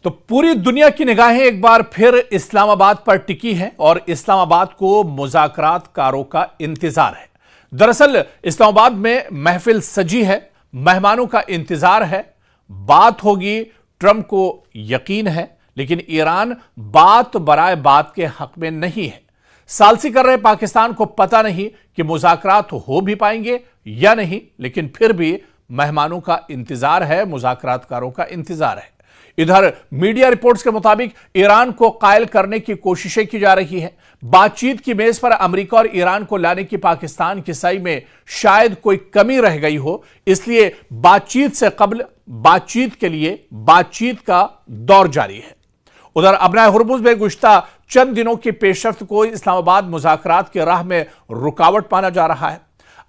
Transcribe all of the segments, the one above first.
तो पूरी दुनिया की निगाहें एक बार फिर इस्लामाबाद पर टिकी हैं और इस्लामाबाद को मुज़ाकरातकारों का इंतजार है। दरअसल इस्लामाबाद में महफिल सजी है, मेहमानों का इंतजार है, बात होगी, ट्रंप को यकीन है, लेकिन ईरान बात बराए बात के हक में नहीं है। सालसी कर रहे पाकिस्तान को पता नहीं कि मुज़ाकरात हो भी पाएंगे या नहीं, लेकिन फिर भी मेहमानों का इंतजार है, मुज़ाकरातकारों का इंतजार है। इधर मीडिया रिपोर्ट्स के मुताबिक ईरान को कायल करने की कोशिशें की जा रही हैं। बातचीत की मेज पर अमेरिका और ईरान को लाने की पाकिस्तान की सही में शायद कोई कमी रह गई हो, इसलिए बातचीत से कबल बातचीत के लिए बातचीत का दौर जारी है। उधर अबनाए हुर्मुज़ में गुज़िश्ता चंद दिनों की पेशरफ्त को इस्लामाबाद मुज़ाकरात की राह में रुकावट माना जा रहा है।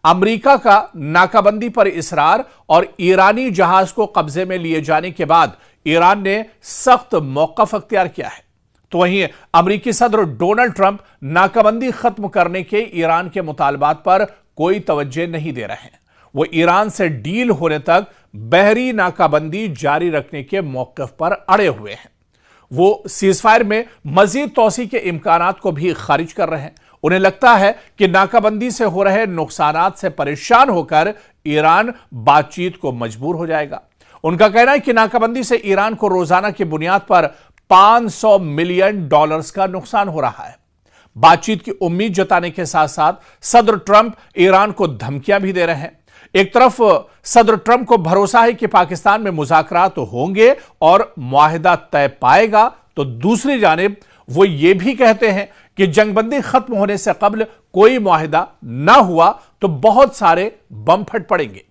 अमेरिका का नाकाबंदी पर इसरार और ईरानी जहाज को कब्जे में लिए जाने के बाद ईरान ने सख्त मौक़िफ़ अख्तियार किया है, तो वहीं अमेरिकी सदर डोनाल्ड ट्रंप नाकाबंदी खत्म करने के ईरान के मुतालबात पर कोई तवज्जो नहीं दे रहे हैं। वो ईरान से डील होने तक बहरी नाकाबंदी जारी रखने के मौक़िफ़ पर अड़े हुए हैं। वो सीज़फायर में मजीद तोसी के इम्कानात को भी खारिज कर रहे हैं। उन्हें लगता है कि नाकाबंदी से हो रहे नुकसानात से परेशान होकर ईरान बातचीत को मजबूर हो जाएगा। उनका कहना है कि नाकाबंदी से ईरान को रोजाना की बुनियाद पर $500 मिलियन का नुकसान हो रहा है। बातचीत की उम्मीद जताने के साथ साथ सदर ट्रंप ईरान को धमकियां भी दे रहे हैं। एक तरफ सदर ट्रंप को भरोसा है कि पाकिस्तान में मुज़ाकरात होंगे और मुआहिदा तय पाएगा, तो दूसरी जानिब वो ये भी कहते हैं कि जंगबंदी खत्म होने से कबल कोई मुआहिदा ना हुआ तो बहुत सारे बम फट पड़ेंगे।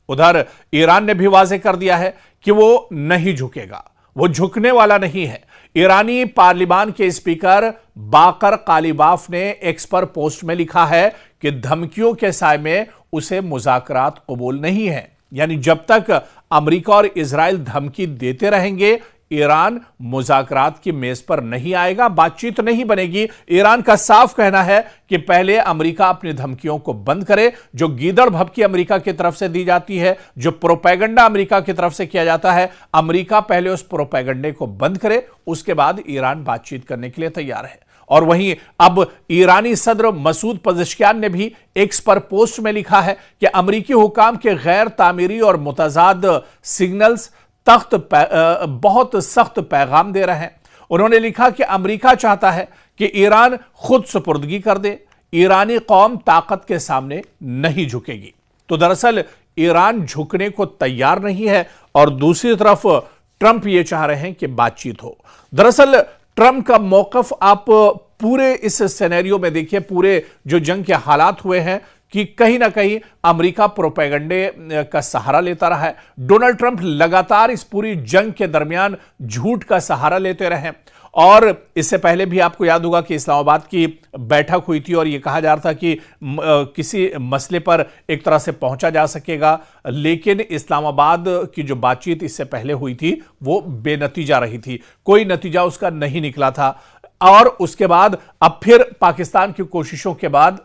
उधर ईरान ने भी वाज़ेह कर दिया है कि वो नहीं झुकेगा, वो झुकने वाला नहीं है। ईरानी पार्लिमान के स्पीकर बाकर कालीबाफ ने एक्स पर पोस्ट में लिखा है कि धमकियों के साए में उसे मुज़ाकरात कबूल नहीं है, यानी जब तक अमेरिका और इजराइल धमकी देते रहेंगे ईरान मुज़ाकरात की मेज पर नहीं आएगा, बातचीत नहीं बनेगी। ईरान का साफ कहना है कि पहले अमेरिका अपनी धमकियों को बंद करे, जो गीदड़ भभकी अमेरिका की तरफ से दी जाती है, जो प्रोपेगेंडा अमेरिका की तरफ से किया जाता है, अमेरिका पहले उस प्रोपेगेंडे को बंद करे, उसके बाद ईरान बातचीत करने के लिए तैयार है। और वहीं अब ईरानी सदर मसूद पज़ेश्कियान ने भी एक्स पर पोस्ट में लिखा है कि अमेरिकी हुकाम के गैर तामीरी और मुतजाद सिग्नल्स बहुत सख्त पैगाम दे रहे हैं। उन्होंने लिखा कि अमेरिका चाहता है कि ईरान खुद सुपुर्दगी कर दे, ईरानी कौम ताकत के सामने नहीं झुकेगी। तो दरअसल ईरान झुकने को तैयार नहीं है और दूसरी तरफ ट्रंप ये चाह रहे हैं कि बातचीत हो। दरअसल ट्रंप का मौक़िफ़ आप पूरे इस सिनेरियो में देखिए, पूरे जो जंग के हालात हुए हैं कि कहीं ना कहीं अमेरिका प्रोपेगेंडे का सहारा लेता रहा है। डोनाल्ड ट्रंप लगातार इस पूरी जंग के दरमियान झूठ का सहारा लेते रहे और इससे पहले भी आपको याद होगा कि इस्लामाबाद की बैठक हुई थी और यह कहा जा रहा था कि किसी मसले पर एक तरह से पहुंचा जा सकेगा, लेकिन इस्लामाबाद की जो बातचीत इससे पहले हुई थी वो बेनतीजा रही थी, कोई नतीजा उसका नहीं निकला था। और उसके बाद अब फिर पाकिस्तान की कोशिशों के बाद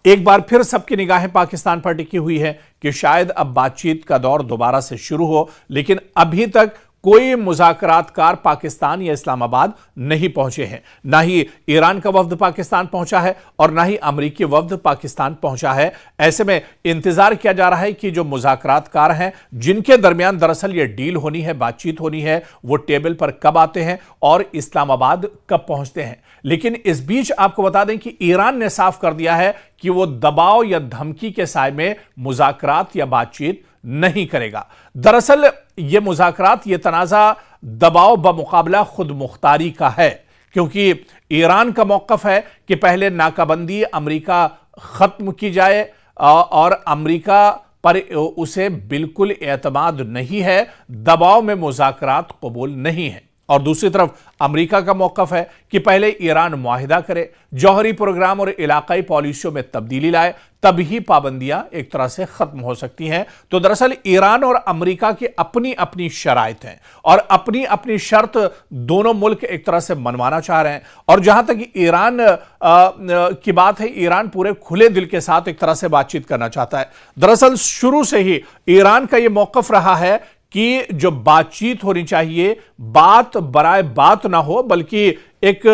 एक बार फिर सबकी निगाहें पाकिस्तान पर टिकी हुई है कि शायद अब बातचीत का दौर दोबारा से शुरू हो, लेकिन अभी तक कोई मुज़ाकरातकार पाकिस्तान या इस्लामाबाद नहीं पहुंचे हैं। ना ही ईरान का वफ्द पाकिस्तान पहुंचा है और ना ही अमेरिकी वफ्द पाकिस्तान पहुंचा है। ऐसे में इंतजार किया जा रहा है कि जो मुज़ाकरातकार हैं, जिनके दरमियान दरअसल ये डील होनी है, बातचीत होनी है, वो टेबल पर कब आते हैं और इस्लामाबाद कब पहुंचते हैं। लेकिन इस बीच आपको बता दें कि ईरान ने साफ कर दिया है कि वो दबाव या धमकी के साए में मुज़ाकरात या बातचीत नहीं करेगा। दरअसल यह मुज़ाकरात, यह तनाज़ा दबाव बमुकाबला खुद मुख्तारी का है, क्योंकि ईरान का मौक़िफ़ है कि पहले नाकाबंदी अमेरिका ख़त्म की जाए और अमेरिका पर उसे बिल्कुल एतमाद नहीं है, दबाव में मुज़ाकरात कबूल नहीं है। और दूसरी तरफ अमेरिका का मौक़िफ़ है कि पहले ईरान मुआहिदा करे, जौहरी प्रोग्राम और इलाकाई पॉलिसियों में तब्दीली लाए, तभी पाबंदियां एक तरह से खत्म हो सकती हैं। तो दरअसल ईरान और अमेरिका की अपनी अपनी शराइत हैं और अपनी अपनी शर्त दोनों मुल्क एक तरह से मनवाना चाह रहे हैं। और जहां तक ईरान की बात है, ईरान पूरे खुले दिल के साथ एक तरह से बातचीत करना चाहता है। दरअसल शुरू से ही ईरान का यह मौक़िफ़ रहा है कि जो बातचीत होनी चाहिए, बात बराए बात ना हो, बल्कि एक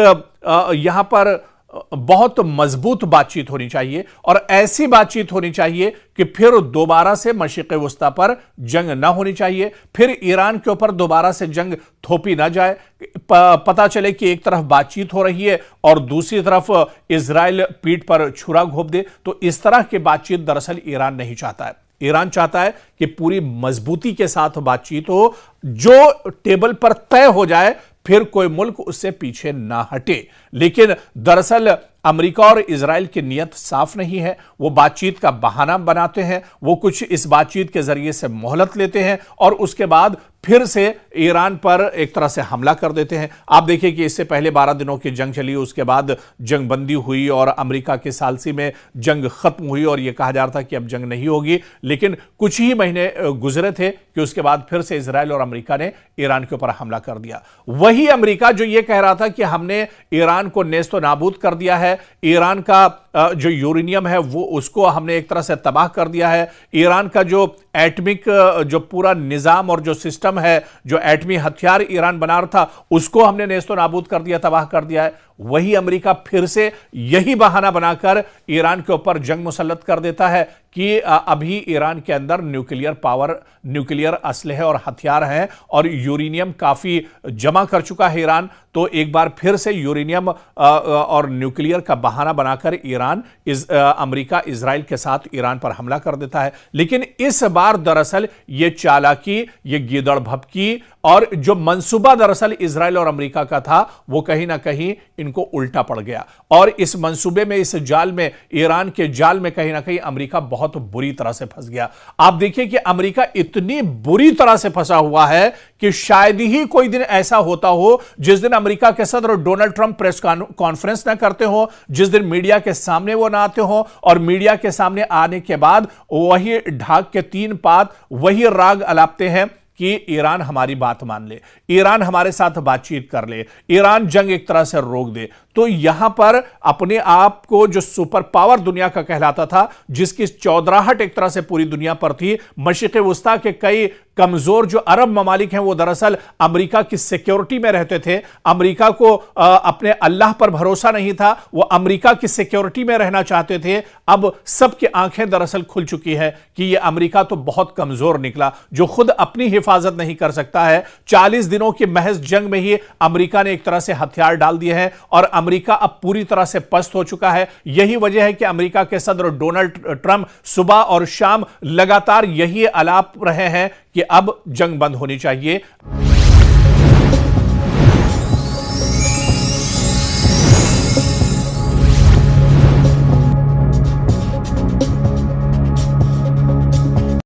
यहां पर बहुत मजबूत बातचीत होनी चाहिए और ऐसी बातचीत होनी चाहिए कि फिर दोबारा से मशरिक़ वस्ता पर जंग ना होनी चाहिए, फिर ईरान के ऊपर दोबारा से जंग थोपी ना जाए। पता चले कि एक तरफ बातचीत हो रही है और दूसरी तरफ इजराइल पीठ पर छुरा घोंप दे। तो इस तरह की बातचीत दरअसल ईरान नहीं चाहता है। ईरान चाहता है कि पूरी मजबूती के साथ बातचीत हो, जो टेबल पर तय हो जाए फिर कोई मुल्क उससे पीछे ना हटे। लेकिन दरअसल अमेरिका और इजराइल की नीयत साफ नहीं है। वो बातचीत का बहाना बनाते हैं, वो कुछ इस बातचीत के जरिए से मोहलत लेते हैं और उसके बाद फिर से ईरान पर एक तरह से हमला कर देते हैं। आप देखिए कि इससे पहले 12 दिनों की जंग चली, उसके बाद जंगबंदी हुई और अमेरिका के सालसी में जंग खत्म हुई और यह कहा जा रहा था कि अब जंग नहीं होगी। लेकिन कुछ ही महीने गुजरे थे कि उसके बाद फिर से इजराइल और अमेरिका ने ईरान के ऊपर हमला कर दिया। वही अमेरिका जो यह कह रहा था कि हमने ईरान को नेस्तो नाबूद कर दिया है, ईरान का जो यूरेनियम है वो उसको हमने एक तरह से तबाह कर दिया है, ईरान का जो एटमिक जो पूरा निजाम और जो सिस्टम है, जो एटमी हथियार ईरान बना रहा था उसको हमने नेस्तो नाबूद कर दिया, तबाह कर दिया है। वही अमेरिका फिर से यही बहाना बनाकर ईरान के ऊपर जंग मुसल्लत कर देता है कि अभी ईरान के अंदर न्यूक्लियर पावर, न्यूक्लियर असलहे और हथियार हैं और यूरेनियम काफी जमा कर चुका है ईरान। तो एक बार फिर से यूरेनियम और न्यूक्लियर का बहाना बनाकर ईरान अमेरिका इजराइल के साथ ईरान पर हमला कर देता है। लेकिन इस बार दरअसल ये चालाकी, ये गीदड़ भभकी और जो मंसूबा दरअसल इजराइल और अमेरिका का था वो कहीं ना कहीं इनको उल्टा पड़ गया और इस मंसूबे में, इस जाल में, ईरान के जाल में कहीं ना कहीं अमेरिका बहुत बुरी तरह से फंस गया। आप देखिए कि अमेरिका इतनी बुरी तरह से फंसा हुआ है कि शायद ही कोई दिन ऐसा होता हो जिस दिन अमेरिका के सदर डोनाल्ड ट्रंप प्रेस कॉन्फ्रेंस ना करते हो, जिस दिन मीडिया के सामने वो ना आते हो और मीडिया के सामने आने के बाद वही ढाक के 3 पात वही राग अलापते हैं कि ईरान हमारी बात मान ले, ईरान हमारे साथ बातचीत कर ले, ईरान जंग एक तरह से रोक दे। तो यहां पर अपने आप को जो सुपर पावर दुनिया का कहलाता था, जिसकी चौधराहट एक तरह से पूरी दुनिया पर थी, मशरिक़ वस्ता के कई कमजोर जो अरब ममालिक हैं वो दरअसल अमेरिका की सिक्योरिटी में रहते थे। अमेरिका को अपने अल्लाह पर भरोसा नहीं था, वो अमेरिका की सिक्योरिटी में रहना चाहते थे। अब सबकी आंखें दरअसल खुल चुकी है कि ये अमेरिका तो बहुत कमजोर निकला, जो खुद अपनी हिफाजत नहीं कर सकता है। 40 दिनों की महज जंग में ही अमेरिका ने एक तरह से हथियार डाल दिए हैं और अमेरिका अब पूरी तरह से पस्त हो चुका है। यही वजह है कि अमेरिका के सदर डोनाल्ड ट्रंप सुबह और शाम लगातार यही आलाप रहे हैं कि अब जंग बंद होनी चाहिए।